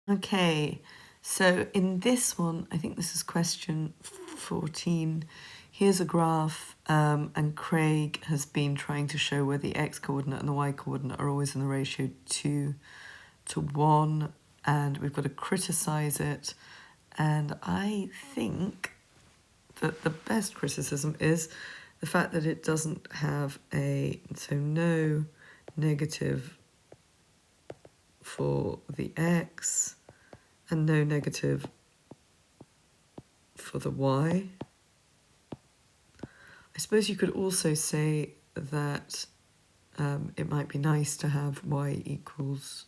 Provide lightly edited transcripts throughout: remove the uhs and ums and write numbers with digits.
Okay, so in this one, I think this is question 14. Here's a graph, and Craig has been trying to show where the x-coordinate and the y-coordinate are always in the ratio 2 to 1, and we've got to criticize it. And I think that the best criticism is the fact that it doesn't have so no negative for the x and no negative for the y. I suppose you could also say that it might be nice to have y equals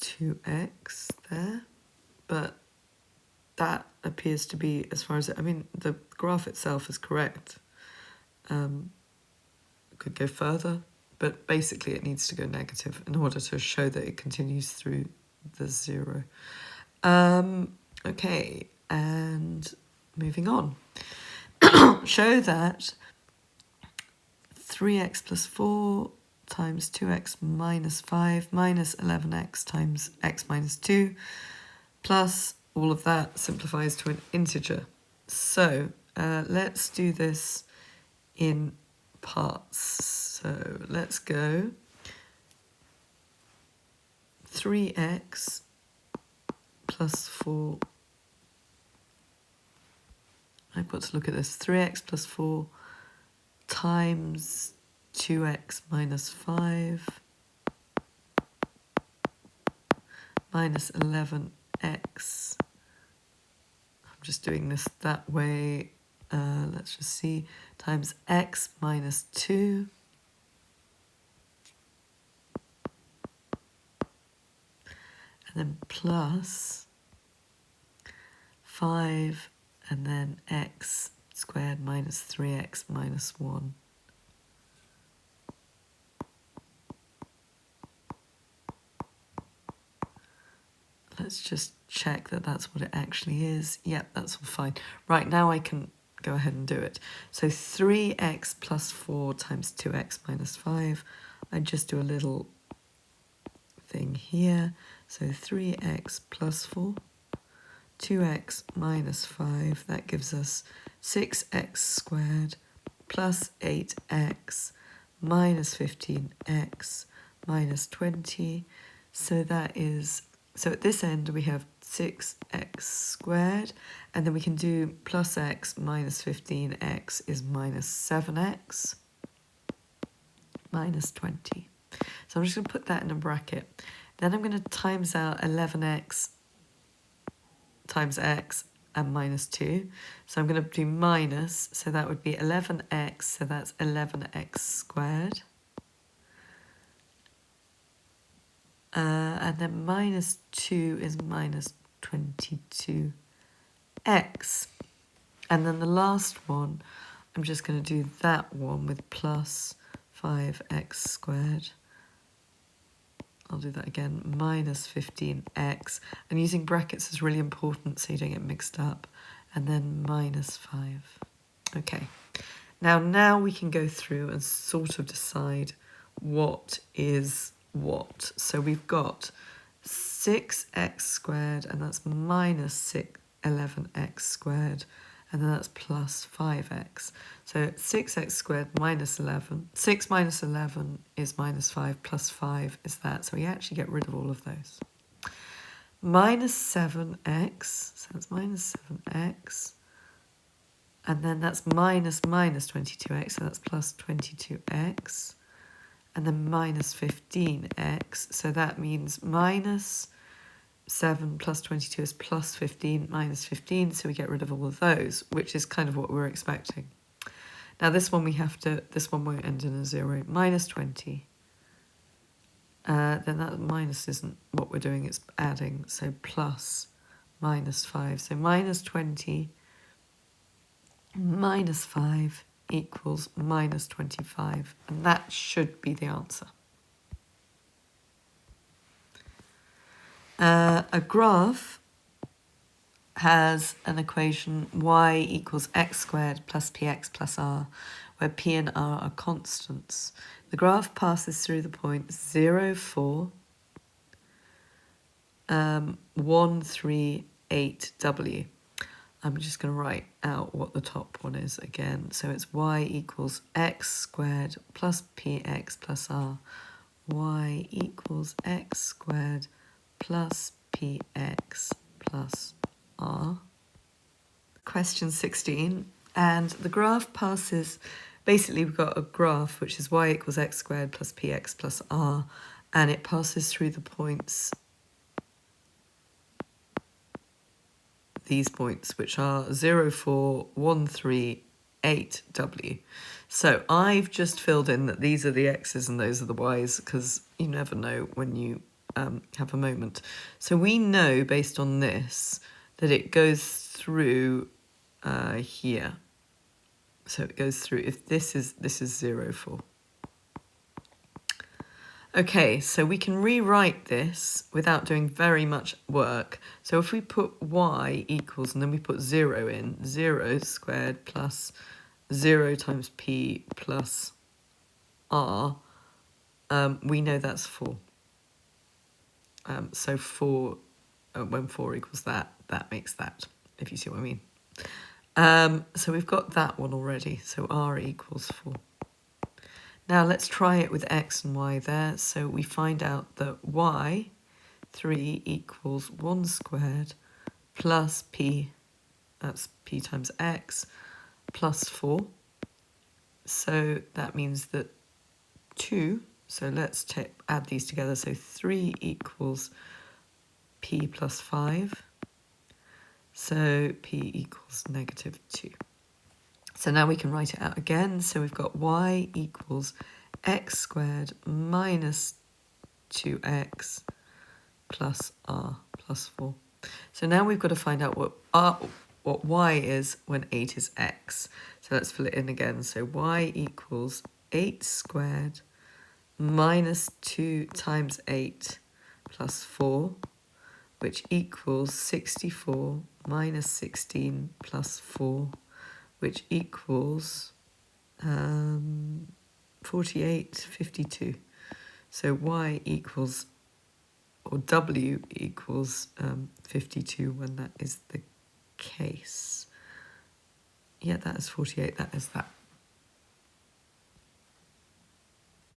2x there, but that appears to be, as far as I mean, the graph itself is correct. Could go further, but basically it needs to go negative in order to show that it continues through the 0. Okay, and moving on. Show that 3x plus 4 times 2x minus 5 minus 11x times x minus 2 plus all of that simplifies to an integer. So let's do this in parts. So let's go 3x plus 4. I've got to look at this. 3x plus 4 times 2x minus 5 minus 11x. I'm just doing this that way. Let's just see. Times x minus 2. And then plus 5 and then x squared minus 3x minus 1. Let's just check that that's what it actually is. Yep, that's all fine. Right, now I can go ahead and do it. So 3x plus 4 times 2x minus 5. I just do a little thing here. So 3x plus 4, 2x minus 5. That gives us 6x squared plus 8x minus 15x minus 20. So that is... So at this end we have 6x squared, and then we can do plus x minus 15x is minus 7x minus 20. So I'm just going to put that in a bracket. Then I'm going to times out 11x times x and minus 2. So I'm going to do minus, so that would be 11x, so that's 11x squared. And then minus 2 is minus 22x. And then the last one, I'm just going to do that one with plus 5x squared. I'll do that again, minus 15x. And using brackets is really important so you don't get mixed up. And then minus 5. Okay. Now we can go through and sort of decide what is what. So we've got 6x squared, and that's minus 11x squared, and then that's plus 5x. So 6x squared minus 11. 6 minus 11 is minus 5, plus 5 is that. So we actually get rid of all of those. Minus 7x, so that's minus 7x. And then that's minus 22x, so that's plus 22x. And then minus 15x, so that means minus 7 plus 22 is plus 15 minus 15, so we get rid of all of those, which is kind of what we're expecting. Now this one this one won't end in a 0. Minus 20. Then that minus isn't what we're doing, it's adding, so plus minus 5. So minus 20 minus 5 equals minus 25, and that should be the answer. A graph has an equation y equals x squared plus px plus r, where p and r are constants. The graph passes through the point 0, 4, 138W. I'm just going to write out what the top one is again. So it's y equals x squared plus px plus r. Y equals x squared plus px plus r. Question 16. And the graph passes, basically we've got a graph which is y equals x squared plus px plus r, and it passes through the points, these points, which are 0, 4, 1, 3, 8, W. So I've just filled in that these are the x's and those are the y's, because you never know when you have a moment. So we know, based on this, that it goes through here. So it goes through, if this is 0, 4. Okay, so we can rewrite this without doing very much work. So if we put y equals, and then we put 0 in, 0 squared plus 0 times p plus r, we know that's 4. So 4, when 4 equals that makes that, if you see what I mean. So we've got that one already, so r equals 4. Now let's try it with x and y there. So we find out that y, 3, equals 1 squared plus p, that's p times x, plus 4. So that means that 2, so let's add these together. So 3 equals p plus 5. So p equals negative 2. So now we can write it out again. So we've got y equals x squared minus 2x plus r plus 4. So now we've got to find out what y is when 8 is x. So let's fill it in again. So y equals 8 squared minus 2 times 8 plus 4, which equals 64 minus 16 plus 4, which equals 48, 52. So y equals, or w equals 52 when that is the case. Yeah, that is 48, that is that.